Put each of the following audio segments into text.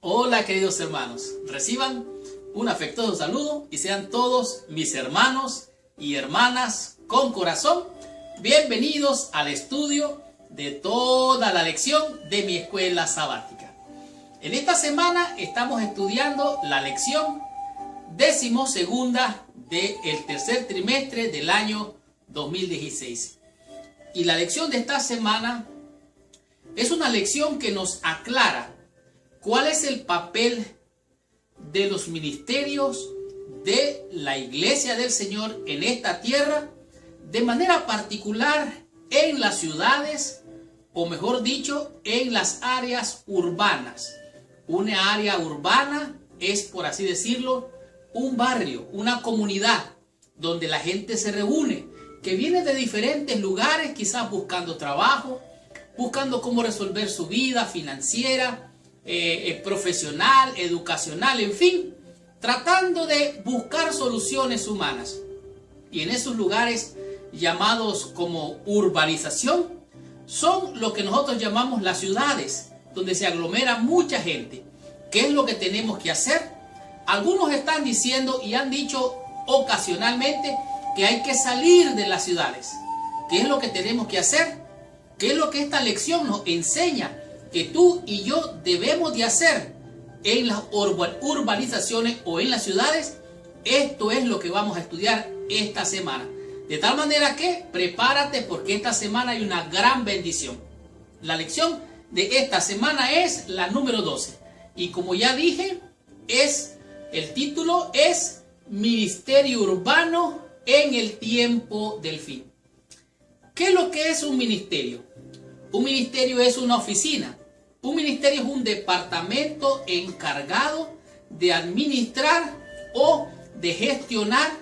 Hola queridos hermanos, reciban un afectuoso saludo y sean todos mis hermanos y hermanas con corazón bienvenidos al estudio de toda la lección de mi escuela sabática. En esta semana estamos estudiando la lección 12ª del tercer trimestre del año 2016. Y la lección de esta semana es una lección que nos aclara cuál es el papel de los ministerios de la Iglesia del Señor en esta tierra, de manera particular en las ciudades, o mejor dicho, en las áreas urbanas. Una área urbana es, por así decirlo, un barrio, una comunidad donde la gente se reúne, que viene de diferentes lugares, quizás buscando trabajo, buscando cómo resolver su vida financiera, profesional, educacional, en fin, tratando de buscar soluciones humanas. Y en esos lugares llamados como urbanización, son lo que nosotros llamamos las ciudades, donde se aglomera mucha gente. ¿Qué es lo que tenemos que hacer? Algunos están diciendo y han dicho ocasionalmente que hay que salir de las ciudades. ¿Qué es lo que tenemos que hacer? ¿Qué es lo que esta lección nos enseña que tú y yo debemos de hacer en las urbanizaciones o en las ciudades? Esto es lo que vamos a estudiar esta semana. De tal manera que prepárate, porque esta semana hay una gran bendición. La lección de esta semana es la número 12. Y como ya dije, el título es Ministerio Urbano en el tiempo del fin. ¿Qué es lo que es un ministerio? Un ministerio es una oficina. Un ministerio es un departamento encargado de administrar o de gestionar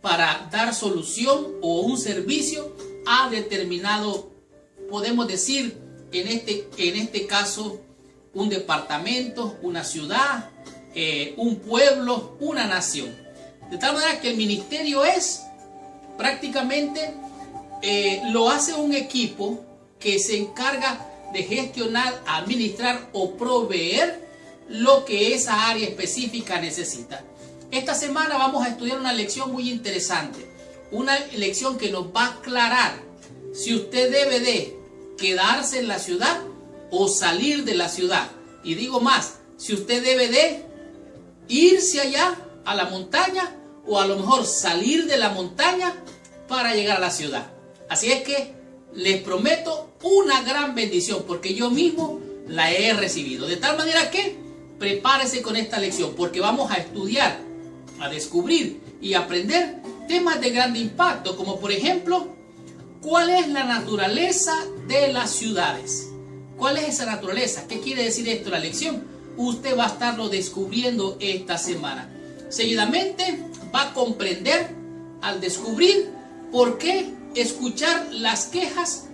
para dar solución o un servicio a determinado, podemos decir, en este caso, un departamento, una ciudad, un pueblo, una nación. De tal manera que el ministerio es prácticamente, lo hace un equipo que se encarga de gestionar, administrar o proveer lo que esa área específica necesita. Esta semana vamos a estudiar una lección muy interesante, una lección que nos va a aclarar si usted debe de quedarse en la ciudad o salir de la ciudad. Y digo más, si usted debe de irse allá a la montaña o a lo mejor salir de la montaña para llegar a la ciudad. Así es que les prometo una gran bendición, porque yo mismo la he recibido. De tal manera que prepárese con esta lección, porque vamos a estudiar, a descubrir y aprender temas de grande impacto, como por ejemplo, ¿cuál es la naturaleza de las ciudades? ¿Cuál es esa naturaleza? ¿Qué quiere decir esto la lección? Usted va a estarlo descubriendo esta semana. Seguidamente va a comprender al descubrir por qué escuchar las quejas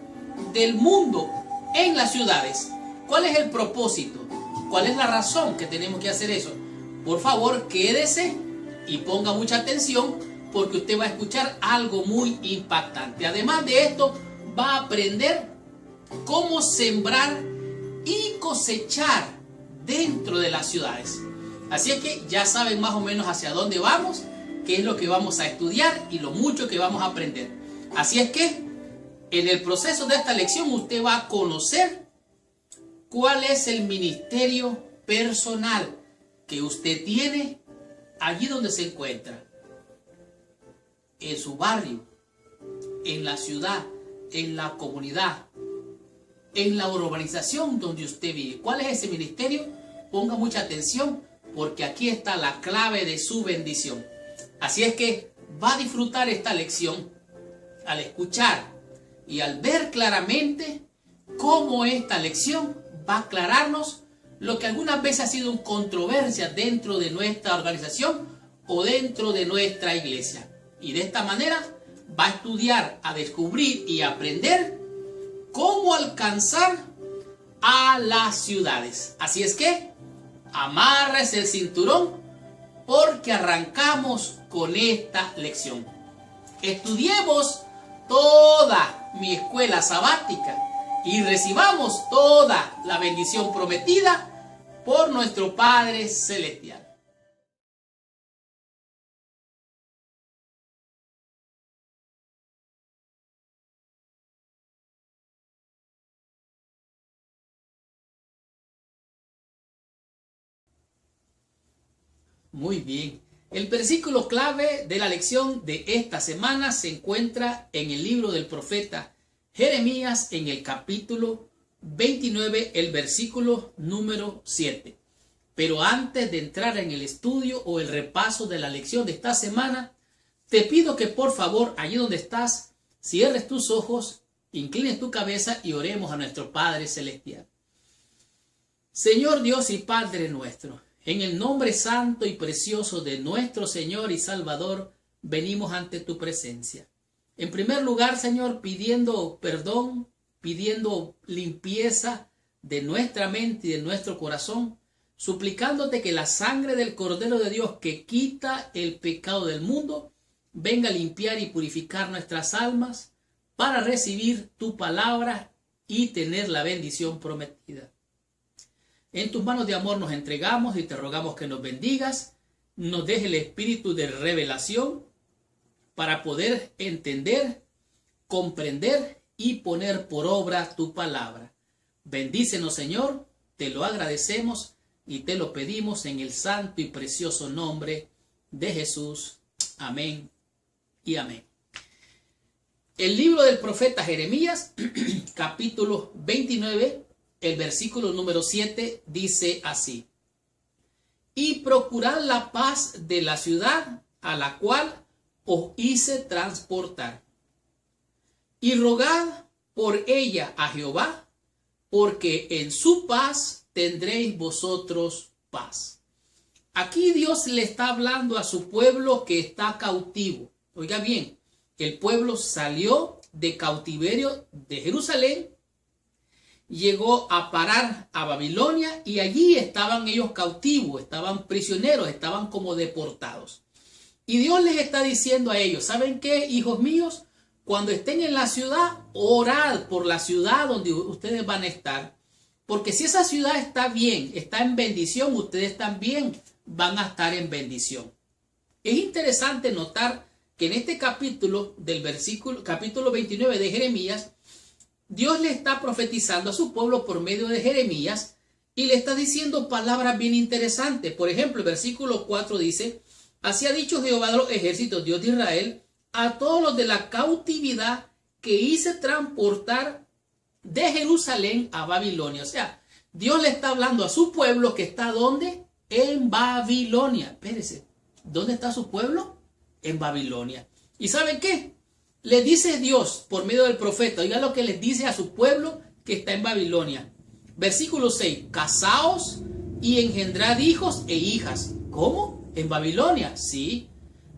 del mundo en las ciudades. ¿Cuál es el propósito? ¿Cuál es la razón que tenemos que hacer eso? Por favor, quédese y ponga mucha atención, porque usted va a escuchar algo muy impactante. Además de esto, va a aprender cómo sembrar y cosechar dentro de las ciudades. Así es que ya saben más o menos hacia dónde vamos, qué es lo que vamos a estudiar y lo mucho que vamos a aprender. Así es que en el proceso de esta lección usted va a conocer cuál es el ministerio personal que usted tiene allí donde se encuentra, en su barrio, en la ciudad, en la comunidad, en la urbanización donde usted vive. ¿Cuál es ese ministerio? Ponga mucha atención, porque aquí está la clave de su bendición. Así es que va a disfrutar esta lección al escuchar y al ver claramente cómo esta lección va a aclararnos lo que algunas veces ha sido controversia dentro de nuestra organización o dentro de nuestra iglesia. Y de esta manera va a estudiar, a descubrir y a aprender cómo alcanzar a las ciudades. Así es que amárrese el cinturón, porque arrancamos con esta lección. Estudiemos toda mi escuela sabática y recibamos toda la bendición prometida por nuestro Padre Celestial. Muy bien. El versículo clave de la lección de esta semana se encuentra en el libro del profeta Jeremías, en el capítulo 29, el versículo número 7. Pero antes de entrar en el estudio o el repaso de la lección de esta semana, te pido que por favor, allí donde estás, cierres tus ojos, inclines tu cabeza y oremos a nuestro Padre Celestial. Señor Dios y Padre nuestro, en el nombre santo y precioso de nuestro Señor y Salvador, venimos ante tu presencia. En primer lugar, Señor, pidiendo perdón, pidiendo limpieza de nuestra mente y de nuestro corazón, suplicándote que la sangre del Cordero de Dios que quita el pecado del mundo, venga a limpiar y purificar nuestras almas para recibir tu palabra y tener la bendición prometida. En tus manos de amor nos entregamos y te rogamos que nos bendigas, nos deje el espíritu de revelación para poder entender, comprender y poner por obra tu palabra. Bendícenos, Señor, te lo agradecemos y te lo pedimos en el santo y precioso nombre de Jesús. Amén y amén. El libro del profeta Jeremías, capítulo 29, el versículo número 7 dice así: y procurad la paz de la ciudad a la cual os hice transportar, y rogad por ella a Jehová, porque en su paz tendréis vosotros paz. Aquí Dios le está hablando a su pueblo que está cautivo. Oiga bien, el pueblo salió de cautiverio de Jerusalén, llegó a parar a Babilonia y allí estaban ellos cautivos, estaban prisioneros, estaban como deportados. Y Dios les está diciendo a ellos: ¿saben qué, hijos míos? Cuando estén en la ciudad, orad por la ciudad donde ustedes van a estar. Porque si esa ciudad está bien, está en bendición, ustedes también van a estar en bendición. Es interesante notar que en este capítulo capítulo 29 de Jeremías, Dios le está profetizando a su pueblo por medio de Jeremías y le está diciendo palabras bien interesantes. Por ejemplo, el versículo 4 dice: así ha dicho Jehová de los ejércitos, Dios de Israel, a todos los de la cautividad que hice transportar de Jerusalén a Babilonia. O sea, Dios le está hablando a su pueblo que está ¿dónde? En Babilonia. Espérese, ¿dónde está su pueblo? En Babilonia. ¿Y saben qué? Le dice Dios por medio del profeta, oiga lo que les dice a su pueblo que está en Babilonia. Versículo 6, casaos y engendrad hijos e hijas. ¿Cómo? ¿En Babilonia? Sí.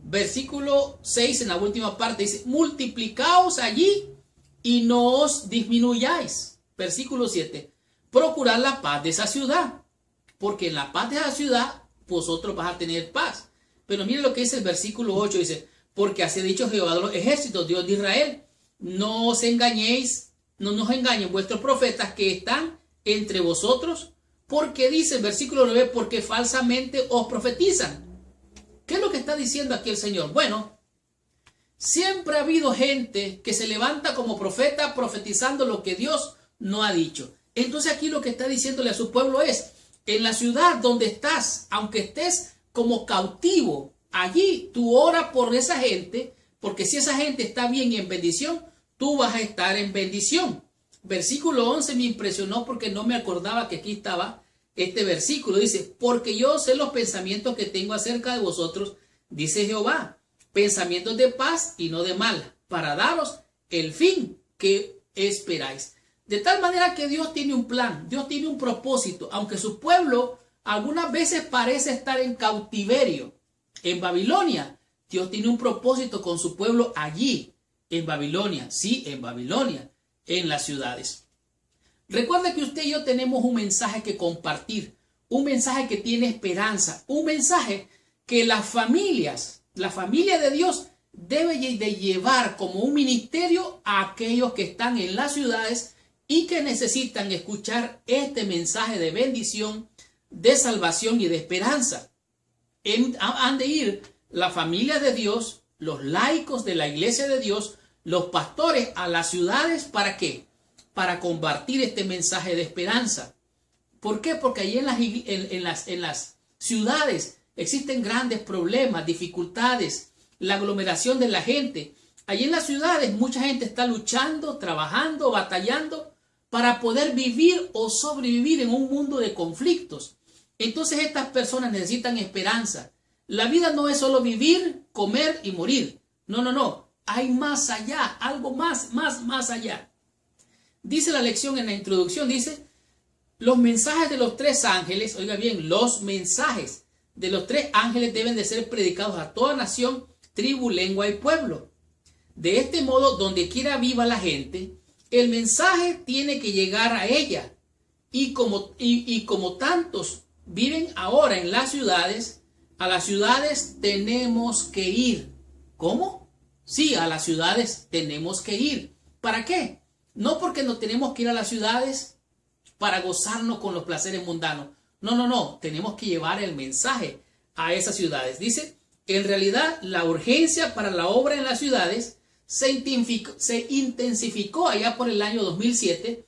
Versículo 6 en la última parte dice: multiplicaos allí y no os disminuyáis. Versículo 7, procurad la paz de esa ciudad, porque en la paz de esa ciudad vosotros vas a tener paz. Pero miren lo que dice el versículo 8, dice: porque así ha dicho Jehová de los ejércitos, Dios de Israel, no os engañéis, no nos engañen vuestros profetas que están entre vosotros, porque dice el versículo 9, porque falsamente os profetizan. ¿Qué es lo que está diciendo aquí el Señor? Bueno, siempre ha habido gente que se levanta como profeta profetizando lo que Dios no ha dicho. Entonces aquí lo que está diciéndole a su pueblo es: en la ciudad donde estás, aunque estés como cautivo, allí tú ora por esa gente, porque si esa gente está bien y en bendición, tú vas a estar en bendición. Versículo 11 me impresionó porque no me acordaba que aquí estaba este versículo. Dice: porque yo sé los pensamientos que tengo acerca de vosotros, dice Jehová, pensamientos de paz y no de mal, para daros el fin que esperáis. De tal manera que Dios tiene un plan, Dios tiene un propósito, aunque su pueblo algunas veces parece estar en cautiverio en Babilonia. Dios tiene un propósito con su pueblo allí, en Babilonia. Sí, en Babilonia, en las ciudades. Recuerde que usted y yo tenemos un mensaje que compartir, un mensaje que tiene esperanza, un mensaje que la familia de Dios debe de llevar como un ministerio a aquellos que están en las ciudades y que necesitan escuchar este mensaje de bendición, de salvación y de esperanza. Han de ir la familia de Dios, los laicos de la iglesia de Dios, los pastores a las ciudades. ¿Para qué? Para compartir este mensaje de esperanza. ¿Por qué? Porque allí en las ciudades existen grandes problemas, dificultades, la aglomeración de la gente. Allí en las ciudades mucha gente está luchando, trabajando, batallando para poder vivir o sobrevivir en un mundo de conflictos. Entonces estas personas necesitan esperanza. La vida no es solo vivir, comer y morir. No, no, no. Hay más allá, algo más allá. Dice la lección en la introducción, dice, los mensajes de los tres ángeles, oiga bien, los mensajes de los tres ángeles deben de ser predicados a toda nación, tribu, lengua y pueblo. De este modo, donde quiera viva la gente, el mensaje tiene que llegar a ella. Y como tantos viven ahora en las ciudades, a las ciudades tenemos que ir. ¿Cómo? Sí, a las ciudades tenemos que ir. ¿Para qué? No porque no tenemos que ir a las ciudades para gozarnos con los placeres mundanos. No, no, no. Tenemos que llevar el mensaje a esas ciudades. Dice, en realidad la urgencia para la obra en las ciudades se intensificó allá por el año 2007,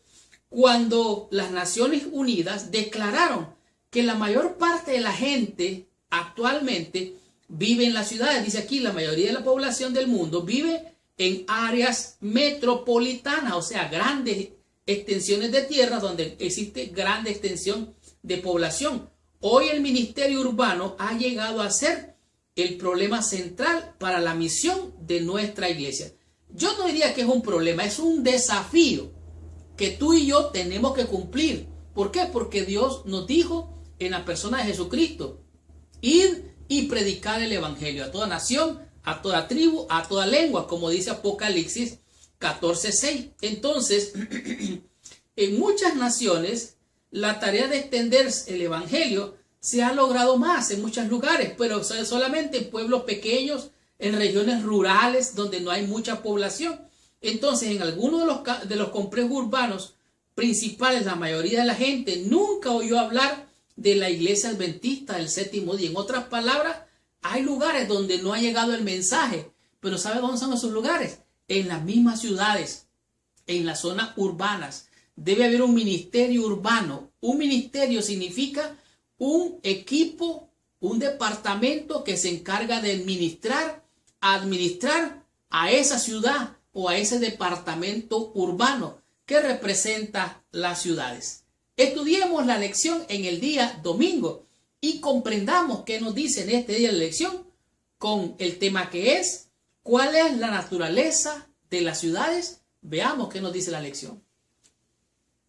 cuando las Naciones Unidas declararon que la mayor parte de la gente actualmente vive en las ciudades. Dice aquí, la mayoría de la población del mundo vive en áreas metropolitanas, o sea, grandes extensiones de tierra donde existe grande extensión de población. Hoy el ministerio urbano ha llegado a ser el problema central para la misión de nuestra iglesia. Yo no diría que es un problema, es un desafío que tú y yo tenemos que cumplir. ¿Por qué? Porque Dios nos dijo en la persona de Jesucristo, id y predicar el evangelio a toda nación, a toda tribu, a toda lengua, como dice Apocalipsis 14:6. Entonces, en muchas naciones, la tarea de extender el evangelio se ha logrado más en muchos lugares, pero solamente en pueblos pequeños, en regiones rurales donde no hay mucha población. Entonces, en algunos de los complejos urbanos principales, la mayoría de la gente nunca oyó hablar de la iglesia adventista del séptimo día. En otras palabras, hay lugares donde no ha llegado el mensaje, pero ¿sabe dónde son esos lugares? En las mismas ciudades, en las zonas urbanas. Debe haber un ministerio urbano. Un ministerio significa un equipo, un departamento que se encarga de administrar a esa ciudad o a ese departamento urbano que representa las ciudades. Estudiemos la lección en el día domingo y comprendamos qué nos dice en este día de lección con el tema que es ¿cuál es la naturaleza de las ciudades? Veamos qué nos dice la lección.